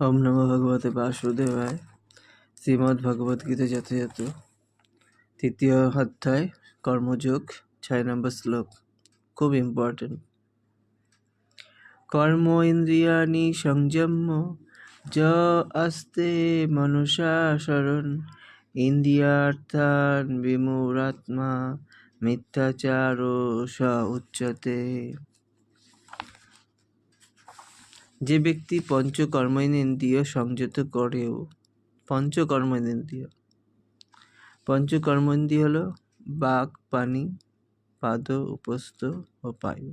ওম নমো ভগবতে বাসুদেবায়। শ্রীমদ্ ভগবদ গীতা যথাযথ 3য় অধ্যায় কর্মযোগ 6 নম্বর শ্লোক। খুব ইম্পর্টেন্ট। কর্ম ইন্দ্রিয়াণি সংযম্য য আস্তে মনুষা শরণ ইন্দ্রিয়ার্থান বিমূঢ়াত্মা মিথ্যাচারো স উচ্যতে। যে ব্যক্তি পঞ্চকর্মেন্দ্রিয় সংযত করেও, পঞ্চকর্মেন্দ্রিয় হলো বাক, পানি, পাদ, উপস্থ ও পায়ু।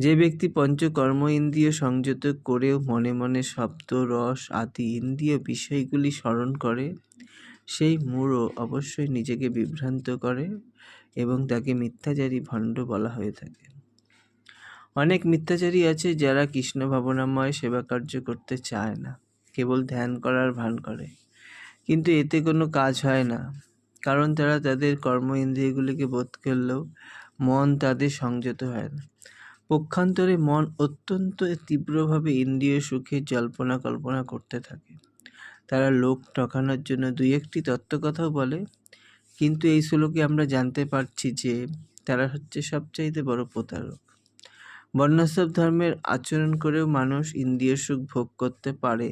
যে ব্যক্তি পঞ্চকর্ম ইন্দ্রিয় সংযত করেও মনে মনে শব্দ, রস আদি ইন্দ্রিয় বিষয়গুলি স্মরণ করে, সেই মূঢ় অবশ্যই নিজেকে বিভ্রান্ত করে এবং তাকে মিথ্যাচারী ভণ্ড বলা হয়ে থাকে। অনেক মিথ্যাচারী আছে যারা কৃষ্ণ ভাবনাময় সেবা কার্য করতে চায় না, কেবল ধ্যান করার ভান করে, কিন্তু এতে কোনো কাজ হয় না, কারণ তারা তাদের কর্ম ইন্দ্রিয়গুলিকে বোধ করলেও মন তাদের সংযত হয় না। পক্ষান্তরে মন অত্যন্ত তীব্রভাবে ইন্দ্রিয় সুখের জল্পনা কল্পনা করতে থাকে। তারা লোক ঠকানোর জন্য দুই একটি তত্ত্বকথাও বলে, কিন্তু এই শ্লোকে আমরা জানতে পারছি যে তারা হচ্ছে সবচাইতে বড় প্রতারক। বর্ণাশ্রম ধর্মের আচরণ করেও মানুষ ইন্দ্রিয় সুখ ভোগ করতে পারে,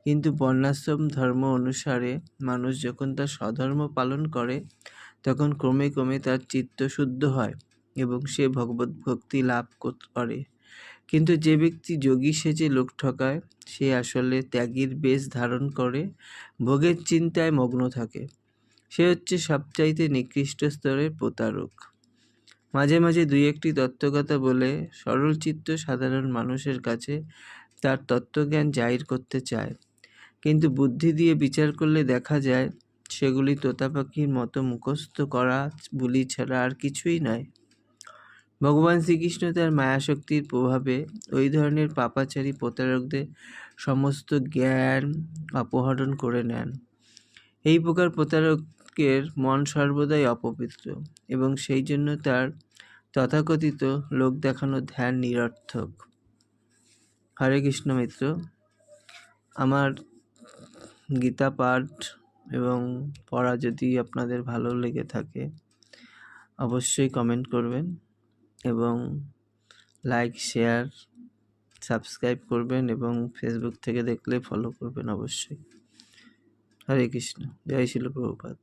কিন্তু বর্ণাশ্রম ধর্ম অনুসারে মানুষ যখন তার স্বধর্ম পালন করে তখন ক্রমে ক্রমে তার চিত্ত শুদ্ধ হয় এবং সে ভগবত ভক্তি লাভ করে। কিন্তু যে ব্যক্তি যোগী সেজে লোক ঠকায়, সে আসলে ত্যাগীর বেশ ধারণ করে ভোগের চিন্তায় মগ্ন থাকে। সে হচ্ছে সবচাইতে নিকৃষ্ট স্তরের প্রতারক। মাঝে মাঝে দুই একটি তত্ত্বকথা বলে সরলচিত্ত সাধারণ মানুষের কাছে তার তত্ত্বজ্ঞান জাহির করতে চায়, কিন্তু বুদ্ধি দিয়ে বিচার করলে দেখা যায় সেগুলি তোতা পাখির মতো মুখস্থ করা বুলি ছাড়া আর কিছুই নয়। ভগবান শ্রীকৃষ্ণ তার মায়াশক্তির প্রভাবে ওই ধরনের পাপাচারী প্রতারকদের সমস্ত জ্ঞান অপহরণ করে নেন। এই প্রকার প্রতারকের মন সর্বদাই অপবিত্র এবং সেই জন্য তার তথাকথিত লোক দেখানো ধ্যান নিরর্থক। হরে কৃষ্ণ মিত্র, আমার গীতা পাঠ এবং পড়া যদি আপনাদের ভালো লেগে থাকে অবশ্যই কমেন্ট করবেন এবং লাইক, শেয়ার, সাবস্ক্রাইব করবেন এবং ফেসবুক থেকে দেখলে ফলো করবেন অবশ্যই। হরে কৃষ্ণ। জয় শিল প্রভুপাদ।